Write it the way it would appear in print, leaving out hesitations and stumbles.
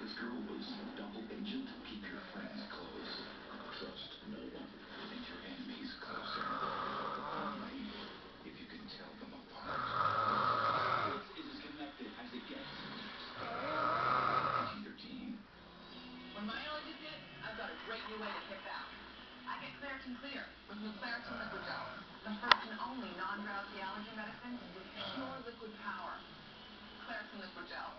This girl was double agent. Keep your friends close. Trust no one. And your enemies closer. Only if you can tell them apart. This is as connected as it gets. PG-13. When my allergies hit, I've got a great new way to kick out. I get Claritin Clear with new Claritin Liquid Gel. The first and only non-drowsy allergy medicine with pure liquid power. Claritin Liquid Gel.